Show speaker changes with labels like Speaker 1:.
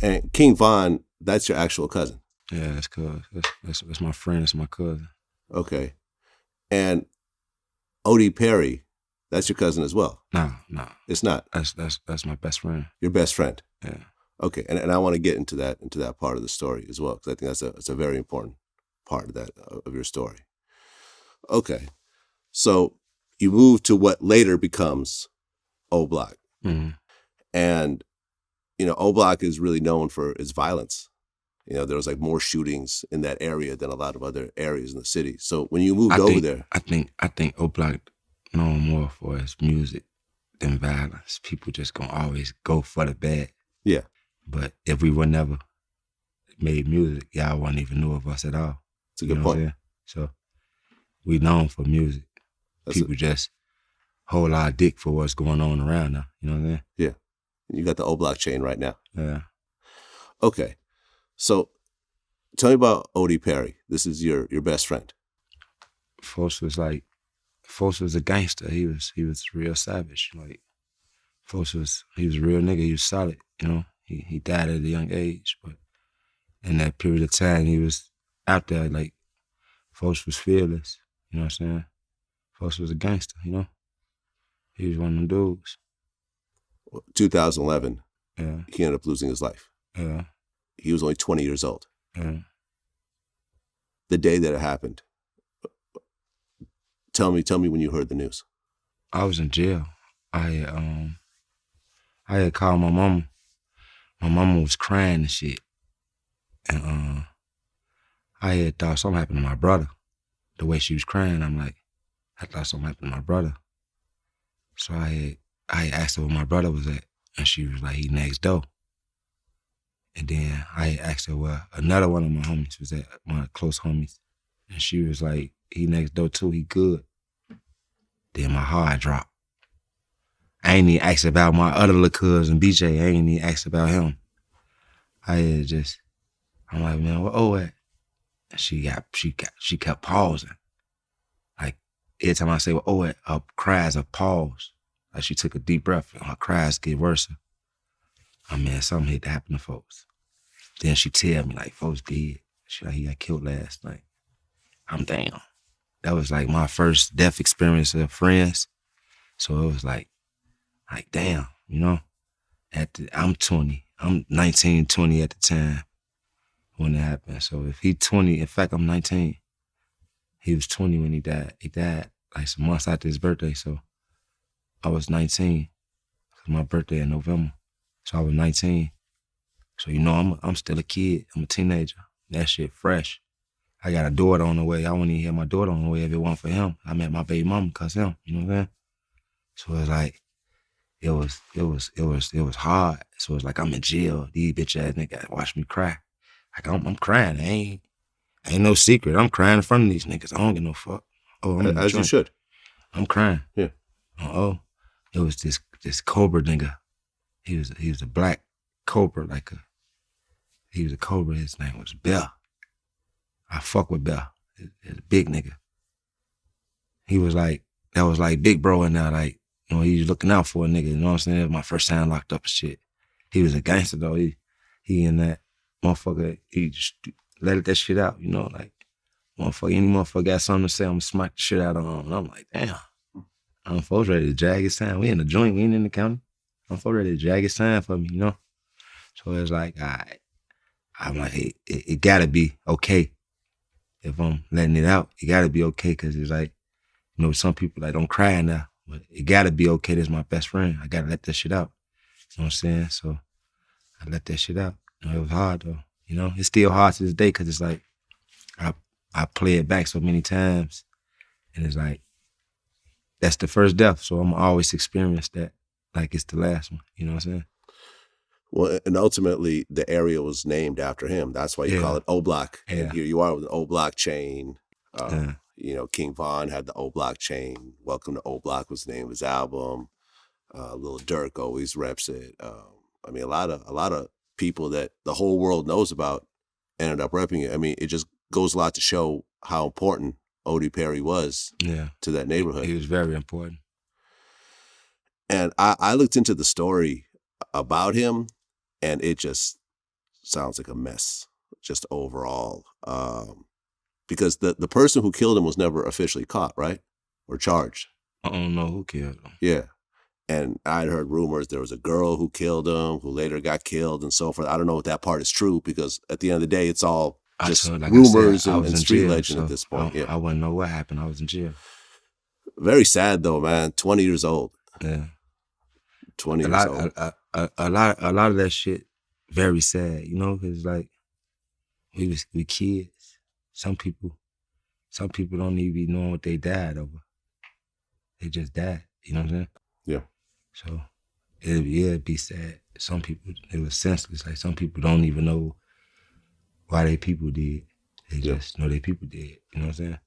Speaker 1: And King Von, that's your actual cousin.
Speaker 2: Yeah, that's cuz. That's my friend. That's my cousin.
Speaker 1: Okay. And Odee Perry, that's your cousin as well.
Speaker 2: No.
Speaker 1: It's not.
Speaker 2: That's my best friend.
Speaker 1: Your best friend.
Speaker 2: Yeah.
Speaker 1: Okay. And I want to get into that part of the story as well, because I think that's a very important part of that of your story. Okay. So you move to what later becomes O Block.
Speaker 2: Mm-hmm.
Speaker 1: And, O Block is really known for its violence. There was like more shootings in that area than a lot of other areas in the city. So when you moved over there,
Speaker 2: I think O Block known more for its music than violence. People just gonna always go for the bad.
Speaker 1: Yeah.
Speaker 2: But if we would never made music, y'all wouldn't even know of us at all.
Speaker 1: It's a good point.
Speaker 2: So we known for music. People just hold our dick for what's going on around now. You know what I'm saying?
Speaker 1: Yeah. You got the O Block chain right now.
Speaker 2: Yeah.
Speaker 1: Okay. So tell me about Odee Perry. This is your best friend.
Speaker 2: Folks was a gangster. He was real savage. Like he was a real nigga. He was solid. He died at a young age, but in that period of time he was out there. Like folks was fearless. You know what I'm saying? Folks was a gangster. He was one of them dudes.
Speaker 1: 2011.
Speaker 2: Yeah.
Speaker 1: He ended up losing his life.
Speaker 2: Yeah.
Speaker 1: He was only 20 years old.
Speaker 2: Yeah.
Speaker 1: The day that it happened, tell me when you heard the news.
Speaker 2: I was in jail. I had called my mama. My mama was crying and shit. And I had thought something happened to my brother. The way she was crying, I'm like, I thought something happened to my brother. So I asked her where my brother was at, and she was like, he next door. And then I asked her where another one of my homies was at, my close homies. And she was like, he next door too, he good. Then my heart dropped. I ain't even asked about my other little cousin, BJ. I ain't even asked about him. I'm like, man, where O at? And she kept pausing. Like, every time I say, well, O at, her cries are pause. Like, she took a deep breath and her cries get worse. Man, something had to happen to folks. Then she tell me, like, folks dead. She like, he got killed last night. I'm damn. That was like my first death experience of friends. So it was like damn, I'm 20. I'm 19, 20 at the time when it happened. So if he 20, in fact, I'm 19. He was 20 when he died. He died like some months after his birthday. So I was 19. My birthday in November. So I was 19. So I'm still a kid. I'm a teenager. That shit fresh. I got a daughter on the way. I wouldn't even have my daughter on the way if it wasn't for him. I met my baby mama because him. You know what I'm saying? So it's like, it was hard. So it's like I'm in jail. These bitch ass niggas watch me cry. Like I'm crying. Ain't no secret. I'm crying in front of these niggas. I don't give no fuck. Oh,
Speaker 1: as you should.
Speaker 2: I'm crying.
Speaker 1: Yeah.
Speaker 2: It was this Cobra nigga. He was a black Cobra, he was a Cobra. His name was Bell. I fuck with Bell. He's a big nigga. He was like, that was like big bro in there, like, he was looking out for a nigga, you know what I'm saying? It was my first time locked up and shit. He was a gangster though. He in that motherfucker, he just let that shit out, like, any motherfucker got something to say, I'm gonna smack the shit out of him. And I'm like, damn. I'm folks ready to drag his time. We in the joint, we ain't in the county. I'm folks ready to drag his time for me, So it's like, all right. I'm like, it gotta be okay. If I'm letting it out, it gotta be okay, because it's like, some people like don't cry now, but it gotta be okay. This is my best friend. I gotta let that shit out. You know what I'm saying? So I let that shit out. It was hard though. It's still hard to this day, because it's like, I play it back so many times, and it's like, that's the first death, so I'm always experience that like it's the last one. You know what I'm saying?
Speaker 1: Well, and ultimately, the area was named after him. That's why you call it O Block. Yeah. And here you are with an O Block chain. King Von had the O Block chain. Welcome to O Block was the name of his album. Lil Durk always reps it. A lot of people that the whole world knows about ended up repping it. It just goes a lot to show how important Odee Perry was to that neighborhood.
Speaker 2: He was very important.
Speaker 1: And I looked into the story about him, and it just sounds like a mess, just overall. Because the person who killed him was never officially caught, right? Or charged.
Speaker 2: I don't know who killed him.
Speaker 1: Yeah. And I'd heard rumors there was a girl who killed him, who later got killed and so forth. I don't know if that part is true, because at the end of the day, it's all just rumors and street legend at this point.
Speaker 2: I wouldn't know what happened. I was in jail.
Speaker 1: Very sad though, man. 20 years old.
Speaker 2: Yeah.
Speaker 1: 20 years old.
Speaker 2: A lot of that shit, very sad, you know, because like we kids. Some people don't even know what they died over. They just died. You know what I'm saying?
Speaker 1: Yeah.
Speaker 2: So it'd be sad. Some people, it was senseless. Like some people don't even know why they people did. They just know they people did. You know what I'm saying?